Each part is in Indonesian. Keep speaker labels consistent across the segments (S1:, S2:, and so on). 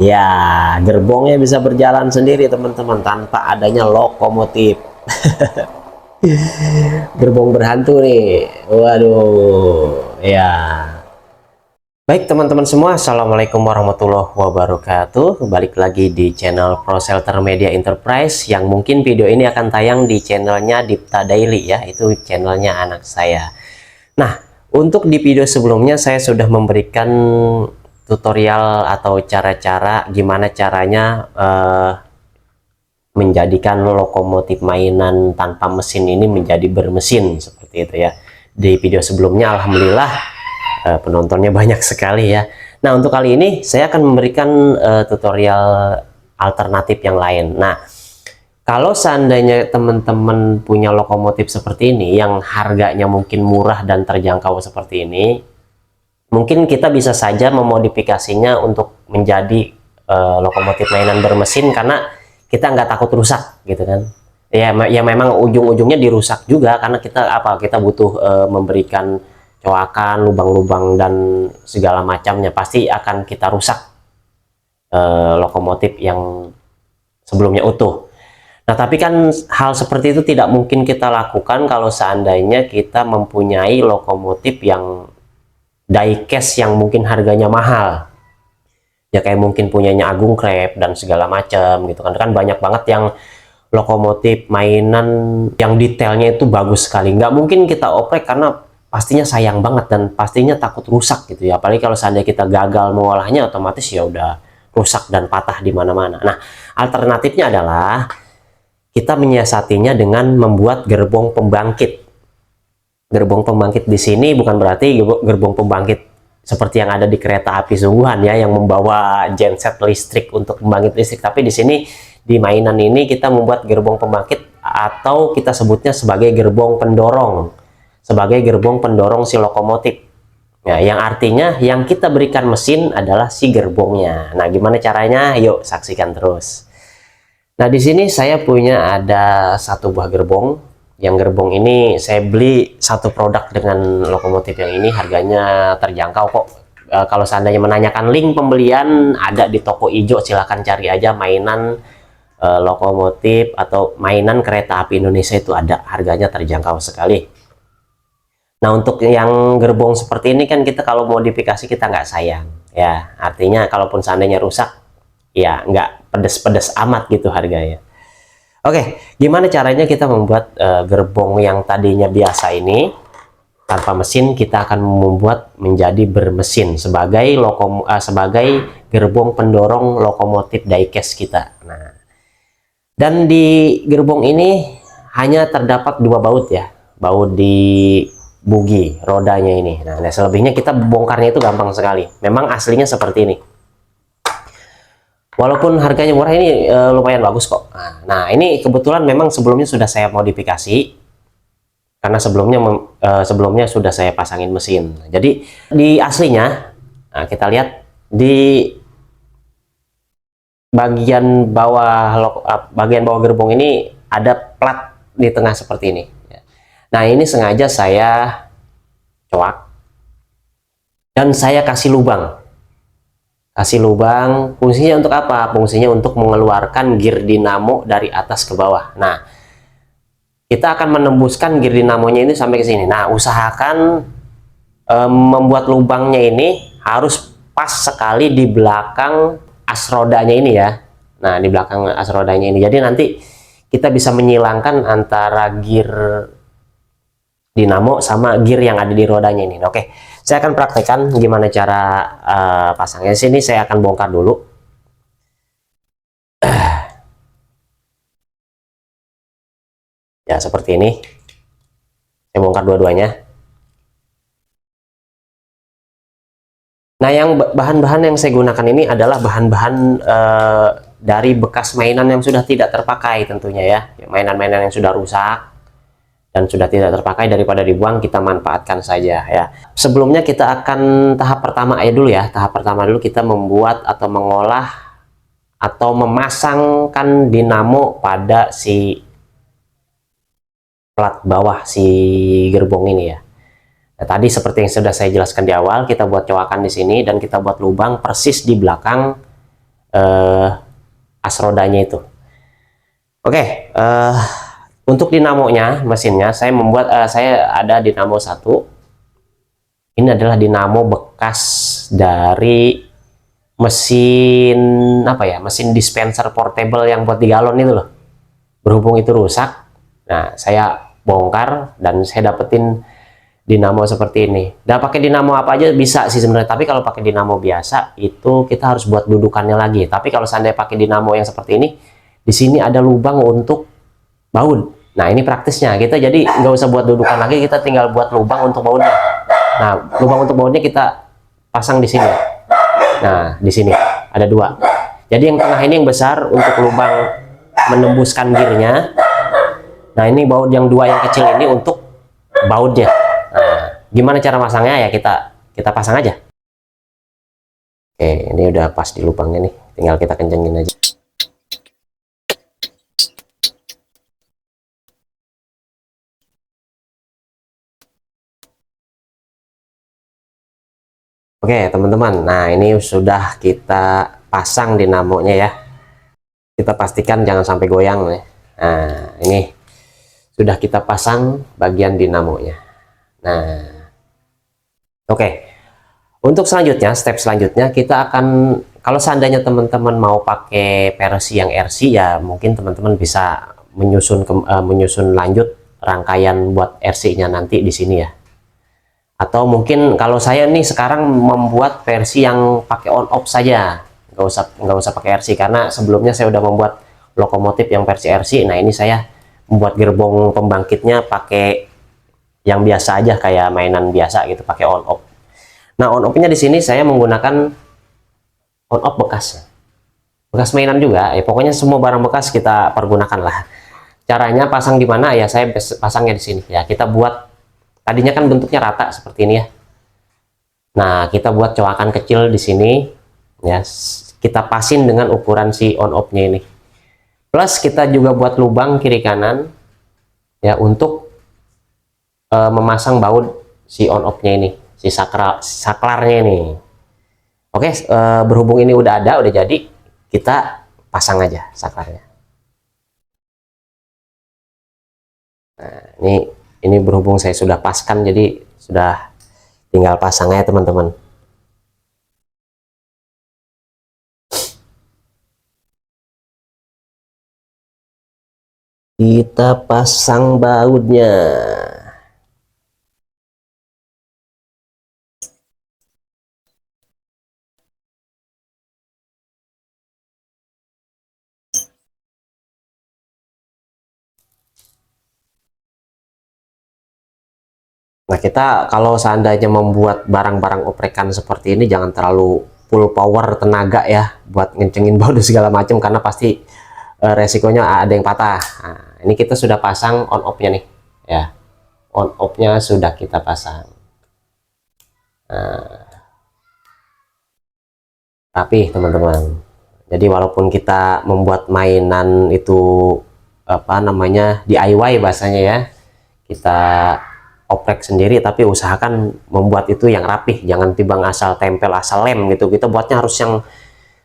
S1: Ya, gerbongnya bisa berjalan sendiri teman-teman tanpa adanya lokomotif. Gerbong berhantu nih. Waduh, ya. Baik teman-teman semua, Assalamualaikum warahmatullahi wabarakatuh. Balik lagi di channel Pro Shelter Media Enterprise, yang mungkin video ini akan tayang di channelnya Dipta Daily ya. Itu channelnya anak saya. Nah, untuk di video sebelumnya saya sudah memberikan tutorial atau cara-cara gimana caranya menjadikan lokomotif mainan tanpa mesin ini menjadi bermesin seperti itu ya. Di video sebelumnya alhamdulillah penontonnya banyak sekali ya. Nah, untuk kali ini saya akan memberikan tutorial alternatif yang lain. Nah, kalau seandainya teman-teman punya lokomotif seperti ini yang harganya mungkin murah dan terjangkau seperti ini, mungkin kita bisa saja memodifikasinya untuk menjadi lokomotif mainan bermesin, karena kita nggak takut rusak gitu kan. Ya memang ujung-ujungnya dirusak juga, karena kita butuh memberikan coakan, lubang-lubang dan segala macamnya, pasti akan kita rusak lokomotif yang sebelumnya utuh. Nah, tapi kan hal seperti itu tidak mungkin kita lakukan kalau seandainya kita mempunyai lokomotif yang diecast yang mungkin harganya mahal. Ya kayak mungkin punyanya Agung Krep dan segala macam gitu kan. Kan banyak banget yang lokomotif mainan yang detailnya itu bagus sekali. Nggak mungkin kita oprek karena pastinya sayang banget dan pastinya takut rusak gitu ya. Apalagi kalau seandainya kita gagal mengolahnya, otomatis ya udah rusak dan patah di mana-mana. Nah, alternatifnya adalah kita menyiasatinya dengan membuat gerbong pembangkit. Gerbong pembangkit di sini bukan berarti gerbong pembangkit seperti yang ada di kereta api sungguhan ya, yang membawa genset listrik untuk pembangkit listrik. Tapi di sini di mainan ini kita membuat gerbong pembangkit, atau kita sebutnya sebagai gerbong pendorong, sebagai gerbong pendorong si lokomotif. Nah, yang artinya yang kita berikan mesin adalah si gerbongnya. Nah, gimana caranya? Yuk saksikan terus. Nah, di sini saya punya ada satu buah gerbong. Yang gerbong ini saya beli satu produk dengan lokomotif yang ini, harganya terjangkau kok. Kalau seandainya menanyakan link pembelian, ada di toko ijo, silahkan cari aja mainan lokomotif atau mainan kereta api Indonesia, itu ada, harganya terjangkau sekali. Nah, untuk yang gerbong seperti ini kan kita kalau modifikasi kita nggak sayang ya, artinya kalaupun seandainya rusak ya nggak pedes-pedes amat gitu harganya. Oke, gimana caranya kita membuat gerbong yang tadinya biasa ini tanpa mesin, kita akan membuat menjadi bermesin sebagai sebagai gerbong pendorong lokomotif diecast kita. Nah, dan di gerbong ini hanya terdapat dua baut ya, baut di bugi rodanya ini. Nah, selebihnya kita bongkarnya itu gampang sekali. Memang aslinya seperti ini. Walaupun harganya murah, ini lumayan bagus kok. Nah, ini kebetulan memang sebelumnya sudah saya modifikasi, karena sebelumnya sudah saya pasangin mesin. Jadi di aslinya, nah kita lihat di bagian bawah gerbong ini ada plat di tengah seperti ini. Nah, ini sengaja saya coak dan saya kasih lubang. Fungsinya untuk apa? Fungsinya untuk mengeluarkan gear dinamo dari atas ke bawah. Nah, kita akan menembuskan gear dinamonya ini sampai ke sini. Nah, usahakan membuat lubangnya ini harus pas sekali di belakang as rodanya ini ya. Nah, di belakang as rodanya ini. Jadi nanti kita bisa menyilangkan antara gear dinamo sama gear yang ada di rodanya ini. Oke, saya akan praktekkan gimana cara pasangnya. Sini saya akan bongkar dulu. Ya, seperti ini. Saya bongkar dua-duanya. Nah, yang bahan-bahan yang saya gunakan ini adalah bahan-bahan dari bekas mainan yang sudah tidak terpakai tentunya ya. Mainan-mainan yang sudah rusak dan sudah tidak terpakai, daripada dibuang kita manfaatkan saja ya. Sebelumnya kita akan tahap pertama aja dulu ya. Tahap pertama dulu kita membuat atau mengolah atau memasangkan dinamo pada si plat bawah si gerbong ini ya. Nah, tadi seperti yang sudah saya jelaskan di awal, kita buat coakan di sini dan kita buat lubang persis di belakang as rodanya itu. Oke, untuk dinamonya, mesinnya saya ada dinamo satu. Ini adalah dinamo bekas dari mesin apa ya, mesin dispenser portable yang buat di galon itu loh. Berhubung itu rusak, nah saya bongkar dan saya dapetin dinamo seperti ini. Dan pakai dinamo apa aja bisa sih sebenarnya, tapi kalau pakai dinamo biasa itu kita harus buat dudukannya lagi. Tapi kalau seandainya pakai dinamo yang seperti ini, di sini ada lubang untuk baut. Nah ini praktisnya, kita jadi nggak usah buat dudukan lagi, kita tinggal buat lubang untuk bautnya. Nah lubang untuk bautnya kita pasang di sini. Nah di sini ada dua. Jadi yang tengah ini yang besar untuk lubang menembuskan gearnya. Nah ini baut yang dua yang kecil ini untuk bautnya. Nah, gimana cara masangnya ya, kita pasang aja. Oke, ini udah pas di lubangnya nih, tinggal kita kencengin aja. Oke teman-teman, nah ini sudah kita pasang dinamonya ya. Kita pastikan jangan sampai goyang ya. Nah ini sudah kita pasang bagian dinamonya. Nah oke, untuk selanjutnya, step selanjutnya kita akan, kalau seandainya teman-teman mau pakai versi yang RC ya mungkin teman-teman bisa menyusun lanjut rangkaian buat RC-nya nanti di sini ya. Atau mungkin kalau saya nih sekarang membuat versi yang pakai on off saja, nggak usah pakai RC, karena sebelumnya saya udah membuat lokomotif yang versi RC. Nah ini saya membuat gerbong pembangkitnya pakai yang biasa aja, kayak mainan biasa gitu, pakai on off. Nah on off-nya di sini saya menggunakan on off bekas mainan juga ya, pokoknya semua barang bekas kita pergunakan lah. Caranya pasang di mana ya, saya pasangnya di sini ya. Kita buat, tadinya kan bentuknya rata seperti ini ya. Nah kita buat coakan kecil di sini ya, kita pasin dengan ukuran si on off-nya ini. Plus kita juga buat lubang kiri kanan ya untuk memasang baut si on off-nya ini, si saklarnya ini. Oke, berhubung ini udah jadi, kita pasang aja saklarnya. Nah, ini berhubung saya sudah paskan, jadi sudah tinggal pasang aja teman-teman. Kita pasang bautnya. Nah kita kalau seandainya membuat barang-barang oprekan seperti ini jangan terlalu full power tenaga ya buat ngencengin baut segala macam, karena pasti resikonya ada yang patah. Nah, ini kita sudah pasang on off-nya nih ya, on off-nya sudah kita pasang. Nah, rapi teman-teman. Jadi walaupun kita membuat mainan itu apa namanya DIY bahasanya ya, kita oprek sendiri, tapi usahakan membuat itu yang rapih, jangan tibang asal tempel asal lem gitu. Kita buatnya harus yang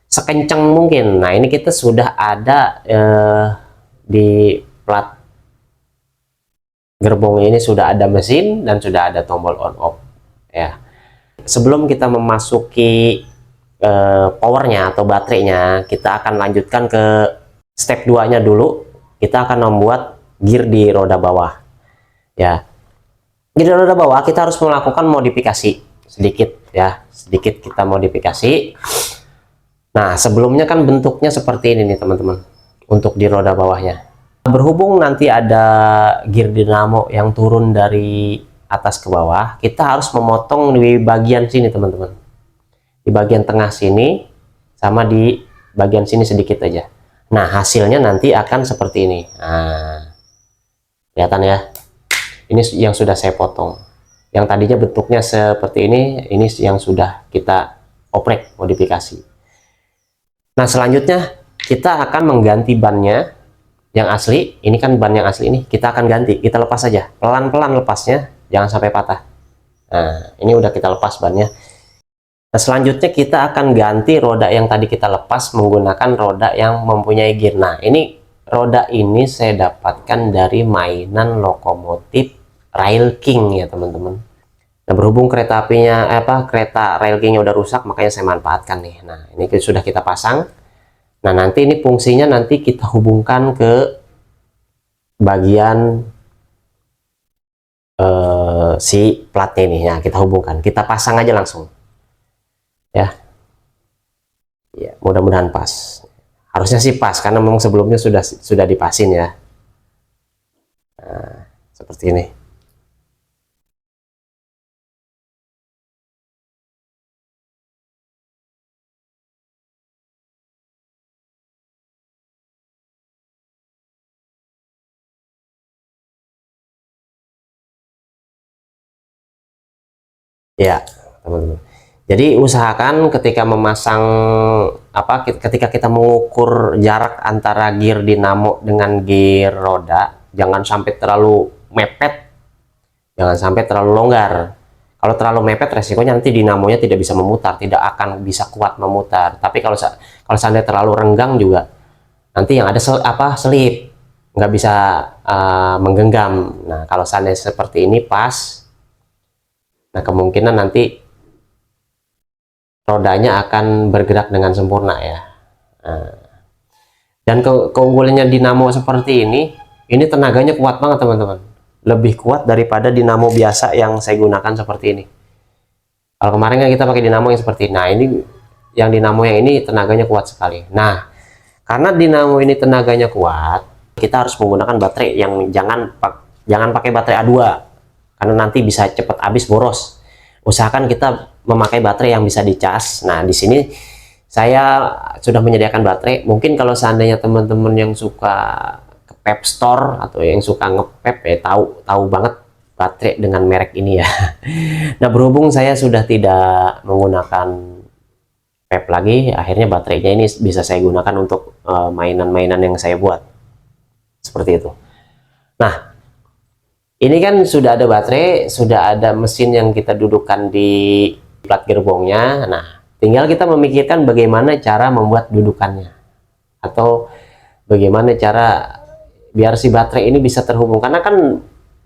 S1: sekencang mungkin. Nah ini kita sudah ada di plat gerbong ini sudah ada mesin dan sudah ada tombol on off ya. Sebelum kita memasuki powernya atau baterainya, kita akan lanjutkan ke step 2 nya dulu. Kita akan membuat gear di roda bawah ya. Di roda bawah kita harus melakukan modifikasi sedikit ya, sedikit kita modifikasi. Nah sebelumnya kan bentuknya seperti ini nih teman-teman, untuk di roda bawahnya. Berhubung nanti ada gear dinamo yang turun dari atas ke bawah, kita harus memotong di bagian sini teman-teman, di bagian tengah sini sama di bagian sini sedikit aja. Nah hasilnya nanti akan seperti ini. Nah kelihatan ya, ini yang sudah saya potong. Yang tadinya bentuknya seperti ini yang sudah kita oprek modifikasi. Nah selanjutnya kita akan mengganti bannya yang asli. Ini kan ban yang asli, ini kita akan ganti, kita lepas saja pelan-pelan, lepasnya jangan sampai patah. Nah ini udah kita lepas bannya. Nah, selanjutnya kita akan ganti roda yang tadi kita lepas menggunakan roda yang mempunyai gear. Nah, ini roda ini saya dapatkan dari mainan lokomotif Rail King ya teman-teman. Nah, berhubung kereta apinya kereta Rail Kingnya udah rusak, makanya saya manfaatkan nih. Nah, ini sudah kita pasang. Nah, nanti ini fungsinya nanti kita hubungkan ke bagian si platnya ini. Nah, kita hubungkan, kita pasang aja langsung ya. Ya, mudah-mudahan pas. Harusnya sih pas karena memang sebelumnya sudah dipasin ya. Nah, seperti ini. Ya, teman-teman. Jadi usahakan ketika memasang ketika kita mengukur jarak antara gear dinamo dengan gear roda, jangan sampai terlalu mepet, jangan sampai terlalu longgar. Kalau terlalu mepet, resikonya nanti dinamonya tidak bisa memutar, tidak akan bisa kuat memutar. Tapi kalau seandainya terlalu renggang juga, nanti yang ada selip, nggak bisa menggenggam. Nah, kalau seandainya seperti ini pas, nah kemungkinan nanti rodanya akan bergerak dengan sempurna ya. Nah, dan keunggulannya dinamo seperti ini tenaganya kuat banget teman-teman, lebih kuat daripada dinamo biasa yang saya gunakan seperti ini. Kalau kemarin kan kita pakai dinamo yang seperti ini. Nah, ini yang dinamo yang ini tenaganya kuat sekali. Nah, karena dinamo ini tenaganya kuat, kita harus menggunakan baterai yang jangan pakai baterai A2 karena nanti bisa cepat habis, boros. Usahakan kita memakai baterai yang bisa dicas. Nah, di sini saya sudah menyediakan baterai. Mungkin kalau seandainya teman-teman yang suka ke pep store atau yang suka ngepep ya tahu banget baterai dengan merek ini ya. Nah, berhubung saya sudah tidak menggunakan pep lagi, akhirnya baterainya ini bisa saya gunakan untuk mainan-mainan yang saya buat. Seperti itu. Nah, ini kan sudah ada baterai, sudah ada mesin yang kita dudukkan di plat gerbongnya. Nah, tinggal kita memikirkan bagaimana cara membuat dudukannya. Atau bagaimana cara biar si baterai ini bisa terhubung. Karena kan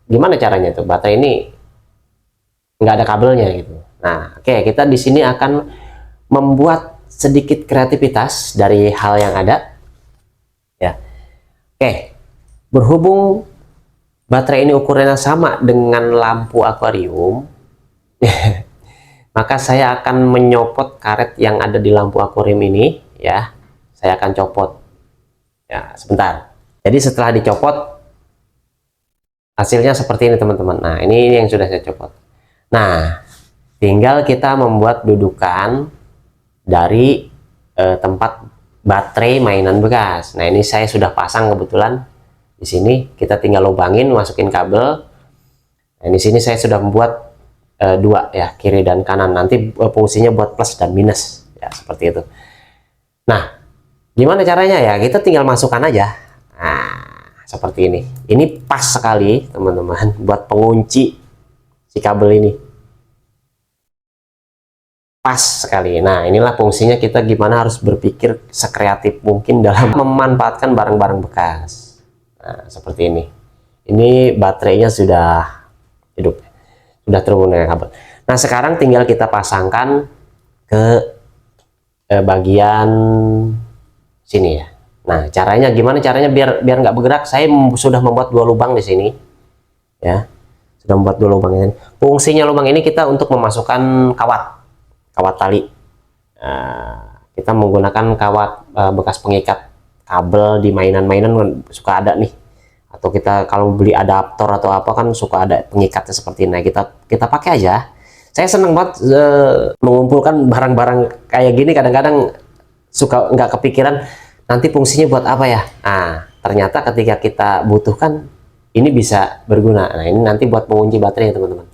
S1: gimana caranya tuh? Baterai ini nggak ada kabelnya gitu. Nah, oke, kita di sini akan membuat sedikit kreativitas dari hal yang ada. Ya, oke. Berhubung baterai ini ukurannya sama dengan lampu akuarium, maka saya akan menyopot karet yang ada di lampu akuarium ini ya. Saya akan copot ya, sebentar. Jadi setelah dicopot hasilnya seperti ini teman-teman. Nah, ini yang sudah saya copot. Nah, tinggal kita membuat dudukan dari tempat baterai mainan bekas. Nah, ini saya sudah pasang kebetulan di sini. Kita tinggal lubangin, masukin kabel. Nah, di sini saya sudah membuat dua ya, kiri dan kanan. Nanti fungsinya buat plus dan minus ya, seperti itu. Nah, gimana caranya ya? Kita tinggal masukkan aja. Nah, seperti ini. Ini pas sekali teman-teman buat pengunci si kabel ini. Pas sekali. Nah, inilah fungsinya, kita gimana harus berpikir sekreatif mungkin dalam memanfaatkan barang-barang bekas. Nah, seperti ini. Ini baterainya sudah hidup, sudah terhubung dengan kabel. Nah, sekarang tinggal kita pasangkan ke bagian sini ya. Nah, caranya gimana? Caranya biar nggak bergerak, saya sudah membuat dua lubang di sini ya. Sudah membuat dua lubang ini. Fungsinya lubang ini kita untuk memasukkan kawat tali. Kita menggunakan kawat bekas pengikat kabel di mainan-mainan suka ada nih, atau kita kalau beli adaptor atau apa kan suka ada pengikatnya seperti ini. Kita pakai aja. Saya senang banget mengumpulkan barang-barang kayak gini. Kadang-kadang suka nggak kepikiran nanti fungsinya buat apa ya. Nah, ternyata ketika kita butuhkan ini bisa berguna. Nah, ini nanti buat mengunci baterai teman-teman.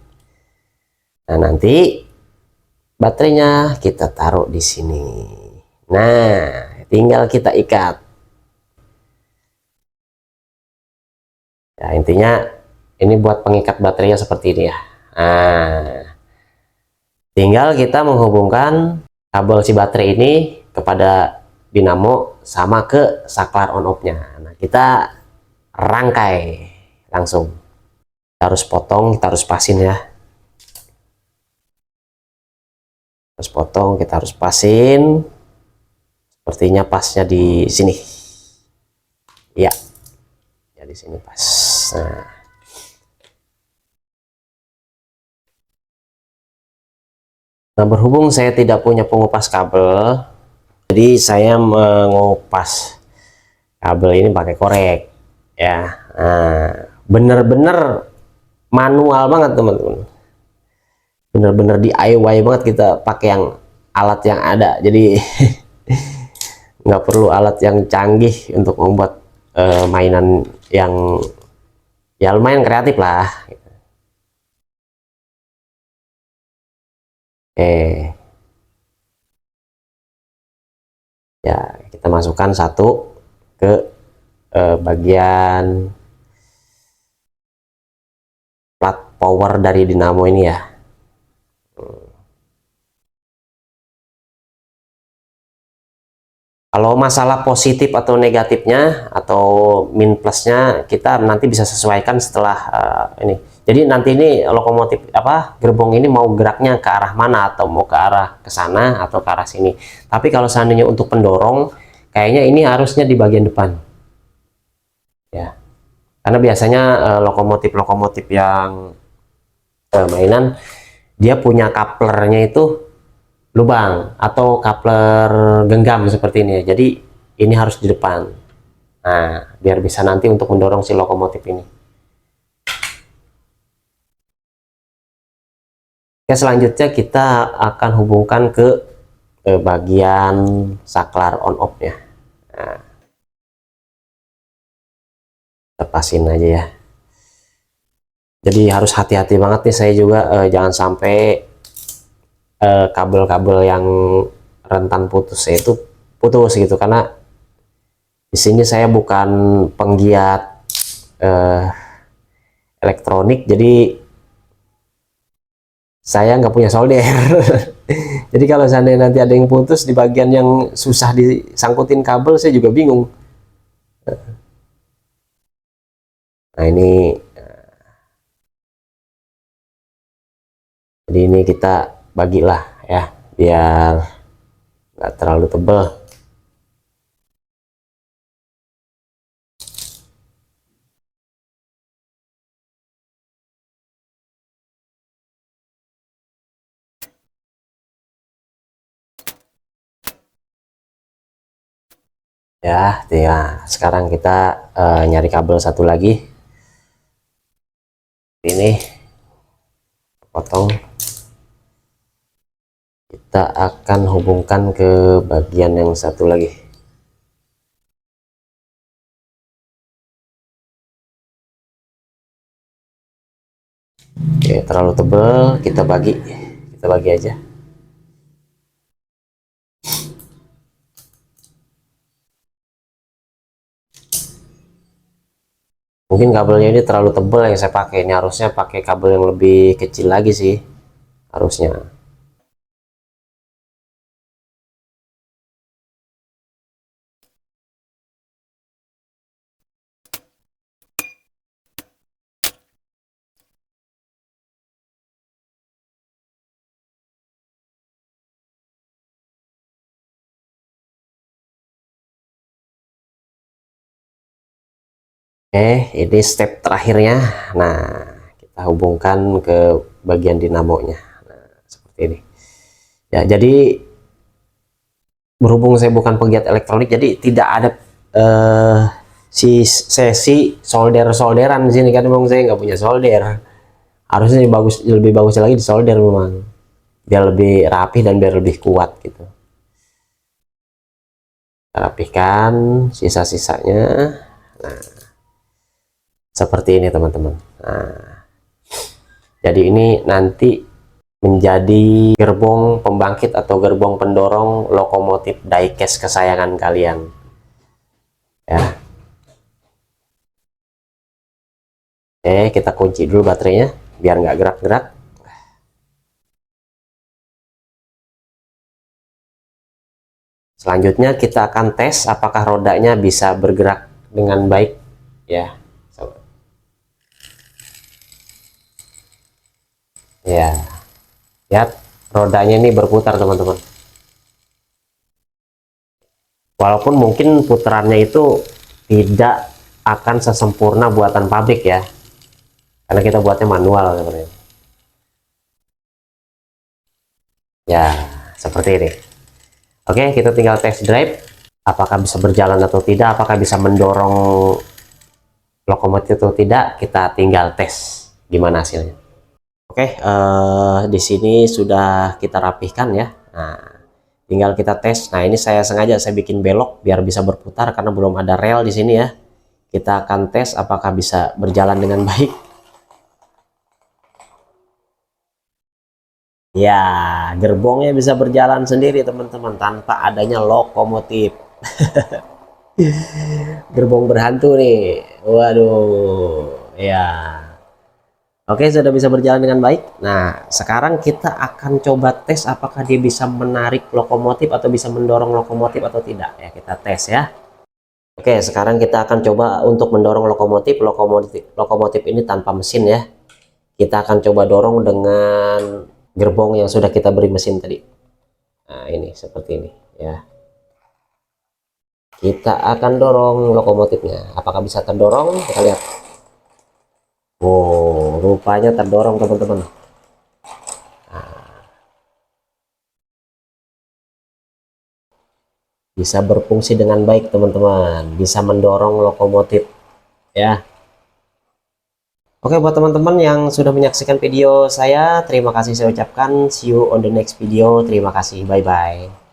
S1: Nah, nanti baterainya kita taruh di sini. Nah, tinggal kita ikat. Ya, intinya ini buat pengikat baterainya seperti ini ya. Nah, Tinggal kita menghubungkan kabel si baterai ini kepada dinamo sama ke saklar on off-nya. Nah, kita rangkai langsung. Kita harus potong, kita harus pasin ya. Harus potong, kita harus pasin. Sepertinya pasnya di sini. Ya, ya di sini pas. Nah, berhubung saya tidak punya pengupas kabel, jadi saya mengupas kabel ini pakai korek ya. Nah, bener-bener manual banget teman-teman, bener-bener DIY banget, kita pakai yang alat yang ada, jadi nggak perlu alat yang canggih untuk membuat mainan yang ya lumayan kreatif lah. Ya, kita masukkan satu ke bagian plat power dari dinamo ini ya. Kalau masalah positif atau negatifnya atau min plusnya kita nanti bisa sesuaikan setelah ini. Jadi nanti ini lokomotif apa gerbong ini mau geraknya ke arah mana, atau mau ke arah ke sana atau ke arah sini. Tapi kalau seandainya untuk pendorong, kayaknya ini harusnya di bagian depan. Ya. Karena biasanya lokomotif-lokomotif yang mainan dia punya couplernya itu lubang atau coupler genggam seperti ini ya. Jadi ini harus di depan. Nah, biar bisa nanti untuk mendorong si lokomotif ini. Oke, selanjutnya kita akan hubungkan ke bagian saklar on off ya. Nah, lepasin aja ya. Jadi harus hati-hati banget nih, saya juga jangan sampai kabel-kabel yang rentan putus itu putus gitu, karena di sini saya bukan penggiat eh, elektronik, jadi saya nggak punya solder. Jadi kalau seandainya nanti ada yang putus di bagian yang susah disangkutin kabel, saya juga bingung. Nah ini, jadi ini kita bagilah ya, biar nggak terlalu tebal. Ya, sekarang kita nyari kabel satu lagi. Ini potong. Kita akan hubungkan ke bagian yang satu lagi. Oke, terlalu tebal, kita bagi aja. Mungkin kabelnya ini terlalu tebal yang saya pakai, ini harusnya pakai kabel yang lebih kecil lagi sih harusnya. Ini step terakhirnya. Nah, kita hubungkan ke bagian dinamonya. Nah, seperti ini ya. Jadi berhubung saya bukan penggiat elektronik, jadi tidak ada si sesi solderan di sini, kan memang saya nggak punya solder. Harusnya lebih bagus lagi di solder memang, biar lebih rapi dan biar lebih kuat gitu. Kita rapihkan sisa-sisanya. Nah, seperti ini teman-teman. Nah, jadi ini nanti menjadi gerbong pembangkit atau gerbong pendorong lokomotif diecast kesayangan kalian ya. Oke, kita kunci dulu baterainya biar nggak gerak-gerak. Selanjutnya kita akan tes apakah rodanya bisa bergerak dengan baik ya. Ya, lihat rodanya ini berputar teman-teman. Walaupun mungkin putarannya itu tidak akan sesempurna buatan pabrik ya, karena kita buatnya manual sebenarnya. Ya, seperti ini. Oke, kita tinggal test drive apakah bisa berjalan atau tidak, apakah bisa mendorong lokomotif atau tidak. Kita tinggal tes gimana hasilnya. Oke, di sini sudah kita rapihkan ya. Nah, tinggal kita tes. Nah, ini saya bikin belok biar bisa berputar karena belum ada rel di sini ya. Kita akan tes apakah bisa berjalan dengan baik. Ya, gerbongnya bisa berjalan sendiri teman-teman tanpa adanya lokomotif. Gerbong berhantu nih. Waduh, ya. Oke, sudah bisa berjalan dengan baik. Nah, sekarang kita akan coba tes apakah dia bisa menarik lokomotif atau bisa mendorong lokomotif atau tidak. Ya, kita tes ya. Oke, sekarang kita akan coba untuk mendorong lokomotif ini tanpa mesin ya. Kita akan coba dorong dengan gerbong yang sudah kita beri mesin tadi. Nah, ini seperti ini ya. Kita akan dorong lokomotifnya. Apakah bisa terdorong? Kita lihat. Oh, rupanya terdorong teman-teman. Bisa berfungsi dengan baik teman-teman, bisa mendorong lokomotif ya. Oke, buat teman-teman yang sudah menyaksikan video saya, terima kasih saya ucapkan. See you on the next video. Terima kasih, bye bye.